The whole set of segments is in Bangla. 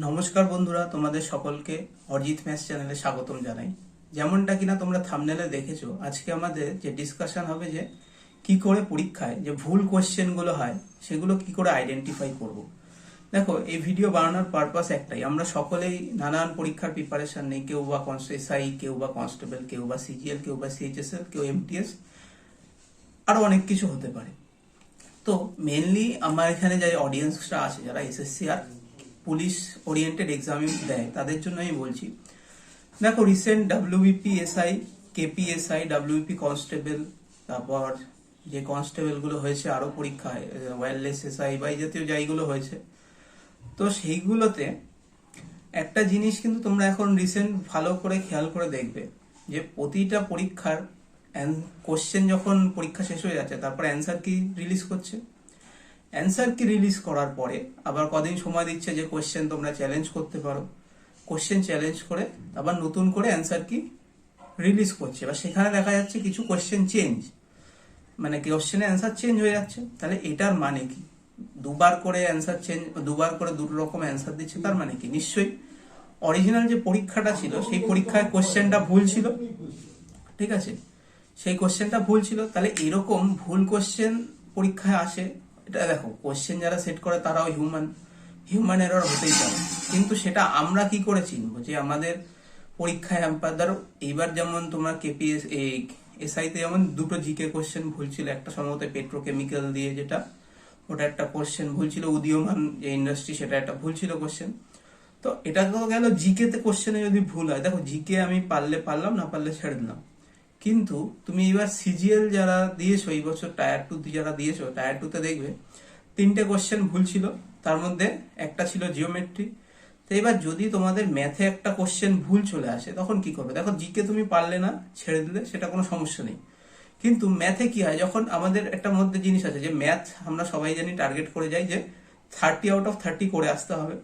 নমস্কার বন্ধুরা, তোমাদের সকলকে অরিজিৎ ম্যাথস চ্যানেলে স্বাগতম জানাই। যেমনটা কিনা তোমরা থাম্বনেলে দেখেছো, আজকে আমাদের যে ডিসকাশন হবে যে কি করে পরীক্ষায় যে ভুল কোশ্চেনগুলো হয় সেগুলো কি করে আইডেন্টিফাই করব। দেখো, এই ভিডিও বানানোর পারপাস একটাই, আমরা সকলেই নানান পরীক্ষার প্রিপারেশন নেই। কেউ বা এসআই, কেউ বা কনস্টেবল, কেউ বা সিজিএল, কেউ বা সিএইচএসএল, কেউ এমটিএস, আরো অনেক কিছু হতে পারে। তো মেনলি আমার এখানে যে অডিয়েন্সটা আছে, যারা এসএসসি আর পুলিশ ওরিয়েন্টেড এক্সাম দেয়, তাদের জন্য আমি বলছি। দেখো, recent WBP SI, KPSI, WBP constable, তারপর যে কনস্টেবল গুলো হয়েছে আরো পরীক্ষায়, ওয়্যারলেস এসআই বা এই জাতীয় যাইগুলো হয়েছে, তো সেইগুলোতে একটা জিনিস কিন্তু তোমরা এখন রিসেন্ট ভালো করে খেয়াল করে দেখবে যে প্রতিটা পরীক্ষার কোশ্চেন যখন পরীক্ষা শেষ হয়ে যাচ্ছে, তারপর অ্যান্সার কি রিলিজ করছে। অ্যান্সার কি রিলিজ করার পরে আবার কদিন সময় দিচ্ছে যে কোশ্চেন তোমরা চ্যালেঞ্জ করতে পারো। কোশ্চেন চ্যালেঞ্জ করে আবার নতুন করে অ্যান্সার কি রিলিজ করছে, বা সেখানে দেখা যাচ্ছে কিছু কোশ্চেন চেঞ্জ, মানে কোশ্চেনের অ্যান্সার চেঞ্জ হয়ে যাচ্ছে। তাহলে এটার মানে কি? দুবার করে অ্যান্সার চেঞ্জ, দুবার করে দুটো রকম অ্যান্সার দিচ্ছে, তার মানে কি নিশ্চয়ই অরিজিনাল যে পরীক্ষাটা ছিল সেই পরীক্ষায় কোশ্চেনটা ভুল ছিল। ঠিক আছে, সেই কোশ্চেনটা ভুল ছিল। তাহলে এরকম ভুল কোশ্চেন পরীক্ষায় আসে, এটা দেখো, কোশ্চেন যারা সেট করে তারাও হিউম্যান এরর হতেই পারে। কিন্তু সেটা আমরা কি করে চিনবো যে আমাদের পরীক্ষায় ধরো এইবার যেমন তোমার কেপিএস এসআইতে যেমন দুটো জিকে কোশ্চেন ভুল ছিল, একটা সম্ভবত পেট্রোকেমিক্যাল দিয়ে, যেটা ওটা একটা কোশ্চেন ভুল ছিল, উদীয়মান যে ইন্ডাস্ট্রি সেটা একটা ভুল ছিল কোশ্চেন। তো এটা তো গেল জিকে তে। কোশ্চেনে যদি ভুল হয়, দেখো জিকে আমি পারলে পারলাম, না পারলে ছেড়ে দিলাম। কিন্তু তুমি এবার সিজিএল যারা দিয়েছো এই বছর, টায়ার 2 যারা দিয়েছো, টায়ার 2 তে দেখবে তিনটে কোশ্চেন ভুল ছিল, তার মধ্যে একটা ছিল জিওমেট্রি। তো এবার যদি তোমাদের ম্যাথে একটা কোশ্চেন ভুল চলে আসে, তখন কি করবে? দেখো, জিকে তুমি পারলে না, ছেড়ে দিলে, সেটা কোনো সমস্যা নেই। কিন্তু ম্যাথে কি হয়, যখন আমাদের একটা মধ্যে জিনিস আছে যে ম্যাথ আমরা সবাই জানি টার্গেট করে যাই যে 30 আউট অফ 30 করে আসতে হবে।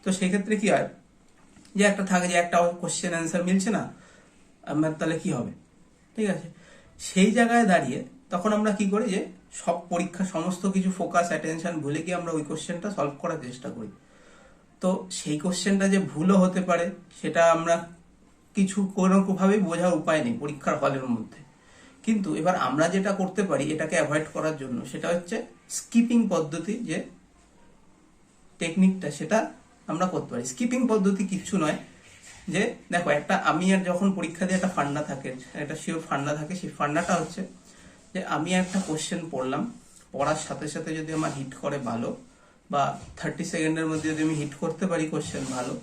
তো সেক্ষেত্রে কি হয়, যে একটা থাকে যে একটা কোশ্চেন অ্যান্সার মিলছে না, আমার তাহলে কি হবে? ঠিক আছে, সেই জায়গায় দাঁড়িয়ে তখন আমরা কি করি, যে সব পরীক্ষা সমস্ত কিছু ফোকাস অ্যাটেনশন ভুলে গিয়ে আমরা ওই কোশ্চেনটা সলভ করার চেষ্টা করি। তো সেই কোশ্চেনটা যে ভুলও হতে পারে, সেটা আমরা কিছু কোনো ভাবেই বোঝার উপায় নেই পরীক্ষার হলের মধ্যে। কিন্তু এবার আমরা যেটা করতে পারি এটাকে অ্যাভয়েড করার জন্য, সেটা হচ্ছে স্কিপিং পদ্ধতি, যে টেকনিকটা, সেটা আমরা করতে পারি। স্কিপিং পদ্ধতি কিছু নয়, যে দেখো, একটা আমি আর যখন পরীক্ষা দিয়ে একটা ফান্ডা থাকে, একটা শিওর ফান্ডা থাকে, সেই ফান্ডাটা হচ্ছে যে আমি একটা কোশ্চেন পড়লাম, পড়ার সাথে সাথে যদি আমার হিট করে ভালো, বা 30 সেকেন্ডের মধ্যে যদি আমি হিট করতে পারি কোশ্চেন ভালো,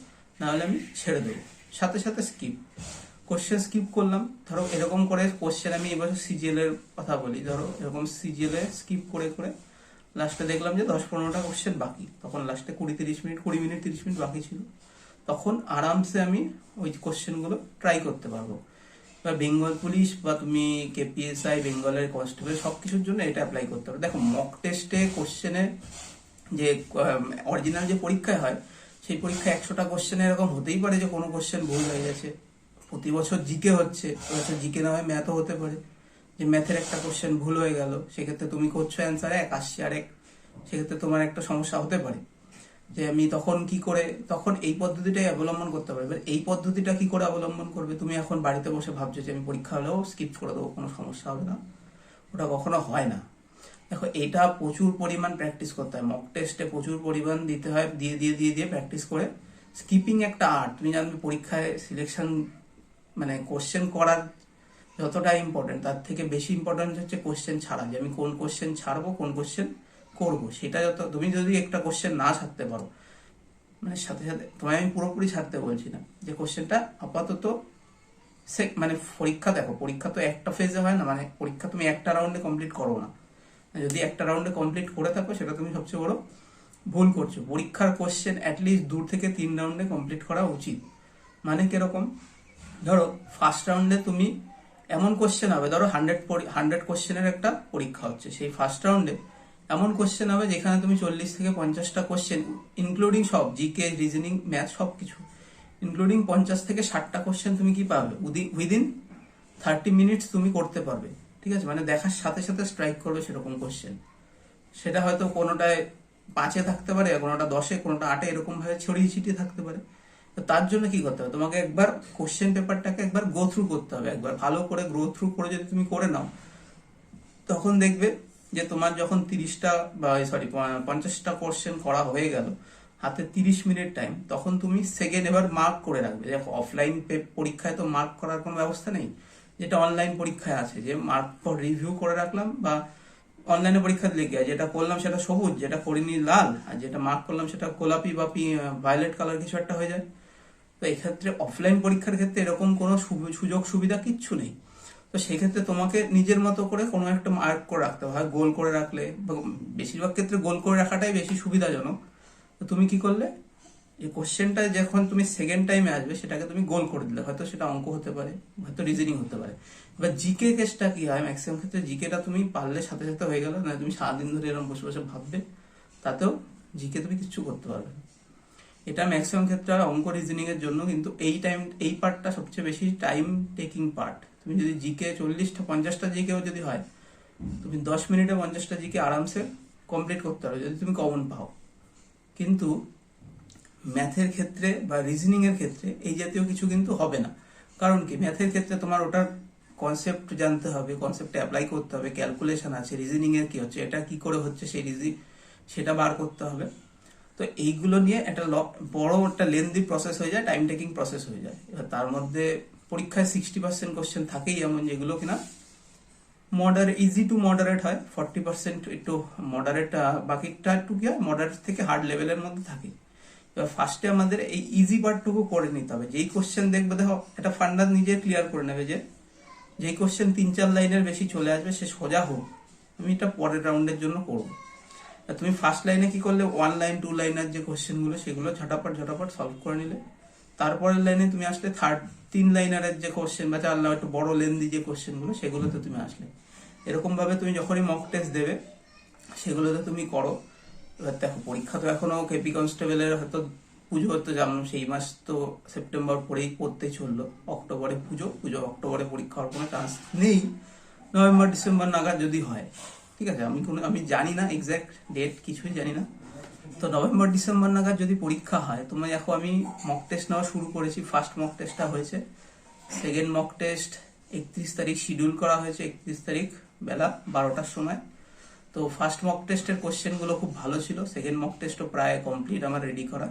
নাহলে আমি ছেড়ে দেবো, সাথে সাথে স্কিপ কোশ্চেন স্কিপ করলাম। ধরো এরকম করে কোশ্চেন, আমি এবার সিজিএল এর কথা বলি, ধরো এরকম সিজিএল এ স্কিপ করে করে লাস্টে দেখলাম যে 10-15টা কোশ্চেন বাকি, তখন লাস্টে 20 মিনিট 30 মিনিট বাকি ছিল, তখন আরামসে আমি ওই কোশ্চেনগুলো ট্রাই করতে পারবো। বা বেঙ্গল পুলিশ বা তুমি কেপিএসআই, বেঙ্গলের কনস্টেবল, সবকিছুর জন্য এটা অ্যাপ্লাই করতে পারো। দেখো, মক টেস্টে কোশ্চেনে যে অরিজিনাল যে পরীক্ষায় হয়, সেই পরীক্ষায় 100টা কোশ্চেনে এরকম হতেই পারে যে কোনো কোশ্চেন ভুল হয়ে গেছে। প্রতি বছর জিকে হচ্ছে, এবছর জিকে না হয় ম্যাথও হতে পারে, যে ম্যাথের একটা কোশ্চেন ভুল হয়ে গেল, সেক্ষেত্রে তুমি করছো অ্যান্সার এক, আসছে আরেক, সেক্ষেত্রে তোমার একটা সমস্যা হতে পারে। যে আমি তখন কি করে, তখন এই পদ্ধতিটাই অবলম্বন করতে পারবে। এই পদ্ধতিটা কি করে অবলম্বন করবে? তুমি এখন বাড়িতে বসে ভাবছো যে আমি পরীক্ষা হলেও স্কিপ করে দেবো, কোনো সমস্যা হবে না, ওটা কখনো হয় না। দেখো, এটা প্রচুর পরিমাণ প্র্যাকটিস করতে হয়, মক টেস্টে প্রচুর পরিমাণ দিতে হয়, দিয়ে দিয়ে দিয়ে দিয়ে প্র্যাকটিস করে। স্কিপিং একটা আর্ট, তুমি জানবে পরীক্ষায় সিলেকশন, মানে কোশ্চেন করার যতটা ইম্পর্টেন্ট, তার থেকে বেশি ইম্পর্টেন্ট হচ্ছে কোশ্চেন ছাড়া, যে আমি কোন কোশ্চেন ছাড়বো, কোন কোশ্চেন করবো। সেটা যত তুমি যদি একটা কোশ্চেন না ছাড়তে পারো, মানে সাথে সাথে তোমায় আমি পুরোপুরি ছাড়তে বলছি না, যে কোশ্চেনটা আপাতত মানে পরীক্ষা, দেখো পরীক্ষা তো একটা ফেজে হয় না, মানে পরীক্ষা তুমি একটা রাউন্ডে কমপ্লিট করো না। যদি একটা রাউন্ডে কমপ্লিট করে থাকো, সেটা তুমি সবচেয়ে বড় ভুল করছো। পরীক্ষার কোশ্চেন অ্যাটলিস্ট 2 থেকে 3 রাউন্ডে কমপ্লিট করা উচিত। মানে কিরকম, ধরো ফার্স্ট রাউন্ডে তুমি এমন কোশ্চেন হবে, ধরো 100 কোশ্চেনের একটা পরীক্ষা হচ্ছে, সেই ফার্স্ট রাউন্ডে এমন কোশ্চেন হবে যেখানে তুমি 40 থেকে 50টা কোশ্চেন, ইনক্লুডিং সব জিকে, রিজনিং, ম্যাথ, সবকিছু ইনক্লুডিং 50 থেকে 60টা কোশ্চেন তুমি কি পাবে উইদিন 30 মিনিটস তুমি করতে পারবে। ঠিক আছে, মানে দেখার সাথে সাথে স্ট্রাইক করবে সেরকম কোশ্চেন। সেটা হয়তো কোনোটায় 5-এ থাকতে পারে, কোনোটা 10-এ, কোনোটা 8-এ, এরকম ভাবে ছড়িয়ে ছিটিয়ে থাকতে পারে। তো তার জন্য কি করতে হবে, তোমাকে একবার কোশ্চেন পেপারটাকে একবার গো থ্রু করতে হবে, একবার ভালো করে গো থ্রু করে যদি তুমি করে নাও, তখন দেখবে যে তোমার যখন 30টা বা 50টা কোশ্চেন করা হয়ে গেল, হাতে 30 মিনিট টাইম, তখন তুমি সেকেন্ড এবার মার্ক করে রাখবে। দেখো অফলাইন পরীক্ষায় তো মার্ক করার কোনো ব্যবস্থা নেই, যেটা অনলাইন পরীক্ষায় আছে, যে মার্ক পর রিভিউ করে রাখলাম, বা অনলাইনে পরীক্ষা দিলে গিয়ে যেটা করলাম সেটা সবুজ, যেটা করিনি লাল, আর যেটা মার্ক করলাম সেটা গোলাপি বা ভায়োলেট কালার কিছু একটা হয়ে যায়। তো এক্ষেত্রে অফলাইন পরীক্ষার ক্ষেত্রে এরকম কোনো সুযোগ সুবিধা কিচ্ছু নেই। তো সেক্ষেত্রে তোমাকে নিজের মতো করে কোনো একটা মার্ক করে রাখতে হয়, গোল করে রাখলে, বেশিরভাগ ক্ষেত্রে গোল করে রাখাটাই বেশি সুবিধাজনক। তো তুমি কি করলে, যে কোশ্চেনটা যখন তুমি সেকেন্ড টাইমে আসবে সেটাকে তুমি গোল করে দিলে, হয়তো সেটা অঙ্ক হতে পারে, হয়তো রিজনিং হতে পারে। এবার জিকে কেসটা কি হয়, ম্যাক্সিমাম ক্ষেত্রে জিকেটা তুমি পারলে সাথে সাথে হয়ে গেল, না তুমি সারাদিন ধরে এরকম বসে বসে ভাববে, তাতেও জিকে তুমি কিচ্ছু করতে পারবে না। এটা ম্যাক্সিমাম ক্ষেত্রে হয় অঙ্ক রিজনিং এর জন্য, কিন্তু এই পার্টটা সবচেয়ে বেশি টাইম টেকিং পার্ট। তুমি যদি জিকে 40টা 50টা জিকেও যদি হয়, তুমি 10 মিনিটে 50টা জিকে আরামসে কমপ্লিট করতে পারো যদি তুমি কমন পাও। কিন্তু ম্যাথের ক্ষেত্রে বা রিজনিং এর ক্ষেত্রে এই জাতীয় কিছু কিন্তু হবে না। কারণ কি, ম্যাথের ক্ষেত্রে তোমার ওটার কনসেপ্ট জানতে হবে, কনসেপ্টে অ্যাপ্লাই করতে হবে, ক্যালকুলেশন আছে। রিজনিং এর কি হচ্ছে, এটা কি করে হচ্ছে, সেটা বার করতে হবে। তো এইগুলো নিয়ে একটা বড় একটা লেন্দি প্রসেস হয়ে যায়, টাইম টেকিং প্রসেস হয়ে যায়। এবার তার মধ্যে পরীক্ষায় 60% কোশ্চেন থাকেই এমন যেগুলো কিনা ইজি টু মডারেট হয়, 40% একটু মডারেট, বাকিটা একটু কি হয় মডারেট থেকে হার্ড লেভেলের মধ্যে থাকে। এবার ফার্স্টে আমাদের এই ইজি পার্টটুকু করে নিতে হবে। যেই কোশ্চেন দেখবে, দেখো এটা ফান্ডা নিজে ক্লিয়ার করে নেবে যে যেই কোশ্চেন 3-4 লাইনের বেশি চলে আসবে সে সোজা হোক, আমি এটা পরের রাউন্ডের জন্য করবো। তুমি ফার্স্ট লাইনে কি করলে, 1 লাইন 2 লাইনের যে কোশ্চেন গুলো সেগুলো ঝটাপট সলভ করে নিলে, তারপরের লাইনে তুমি আসলে 3 লাইনারের যে কোশ্চেন বা 4 লাইন একটু বড় লেন্দি যে কোশ্চেন গুলো সেগুলোতে তুমি আসলে। এরকম ভাবে তুমি যখনই মক টেস্ট দেবে সেগুলোতে তুমি করো। এবার দেখো পরীক্ষা তো এখনো কেপি কনস্টেবলের হয়তো পুজো হতে জানো, সেই মাস তো সেপ্টেম্বর পরেই পড়তে চললো, অক্টোবরে পুজো অক্টোবরে পরীক্ষা হওয়ার কোনো চান্স নেই, নভেম্বর ডিসেম্বর নাগাদ যদি হয়। ঠিক আছে, আমি জানি না এক্সাক্ট ডেট, কিছুই জানি না। তো নভেম্বর ডিসেম্বর নাগাদ যদি পরীক্ষা হয়, তোমার দেখো আমি মক টেস্ট নেওয়া শুরু করেছি। ফার্স্ট মক টেস্টটা হয়েছে, সেকেন্ড মক টেস্ট 31 তারিখ শিডিউল করা হয়েছে, 31 তারিখ বেলা 12টার সময়। তো ফার্স্ট মক টেস্টের কোশ্চেনগুলো খুব ভালো ছিল, সেকেন্ড মক টেস্টও প্রায় কমপ্লিট আমার রেডি করা।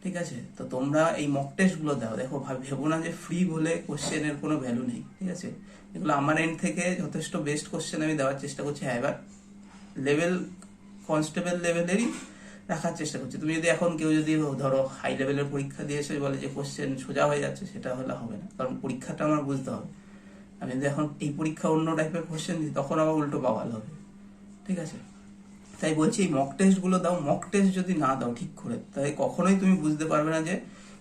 ঠিক আছে, তো তোমরা এই মক টেস্টগুলো দাও। দেখো ভেবো না যে ফ্রি বলে কোশ্চেনের কোনো ভ্যালু নেই। ঠিক আছে, এগুলো আমার এন্ড থেকে যথেষ্ট বেস্ট কোশ্চেন আমি দেওয়ার চেষ্টা করছি। হ্যাঁ, এবার লেভেল কনস্টেবল লেভেলেরই রাখার চেষ্টা করছি। তুমি যদি এখন কেউ যদি ধরো হাই লেভেলের পরীক্ষা দিয়ে এসে বলে যে কোশ্চেন সোজা হয়ে যাচ্ছে, সেটা হলে হবে না, কারণ পরীক্ষাটা আমার বুঝতে হবে। আমি যদি এখন এই পরীক্ষা অন্য টাইপের কোশ্চেন দিই, তখন আবার উল্টো বাওয়াল হবে। ঠিক আছে, তাই বলছি এই মক টেস্ট গুলো দাও। মক টেস্ট যদি না দাও ঠিক করে, তাই কখনোই তুমি বুঝতে পারবে না যে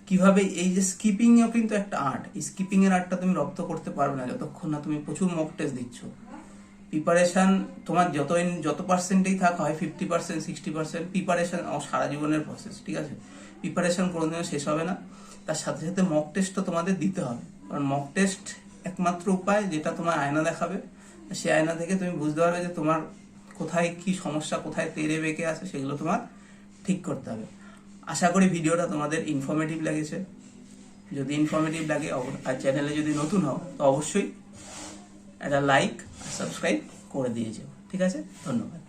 কিভাবে এই যে স্কিপিং এও কিন্তু একটা আর্ট, এই স্কিপিং এর আর্টটা তুমি রপ্ত করতে পারবে না যতক্ষণ না তুমি প্রচুর মক টেস্ট দিচ্ছ। প্রিপারেশন তোমার যত পার্সেন্টেই থাকা হয়, 50% 60% প্রিপারেশন সারা জীবনের প্রসেস। ঠিক আছে, প্রিপারেশন কোনোদিনও শেষ হবে না, তার সাথে সাথে মক টেস্টটা তোমাদের দিতে হবে। কারণ মক টেস্ট একমাত্র উপায় যেটা তোমার আয়না দেখাবে, সেই আয়না থেকে তুমি বুঝতে পারবে যে তোমার কোথায় কি সমস্যা, কোথায় তেড়ে বেঁকে আছে, সেগুলো তোমার ঠিক করতে হবে। আশা করি ভিডিওটা তোমাদের ইনফরমেটিভ লেগেছে। যদি ইনফরমেটিভ লাগে আর চ্যানেলে যদি নতুন হও, তো অবশ্যই একটা লাইক আর সাবস্ক্রাইব করে দিয়ে যাও। ঠিক আছে, ধন্যবাদ।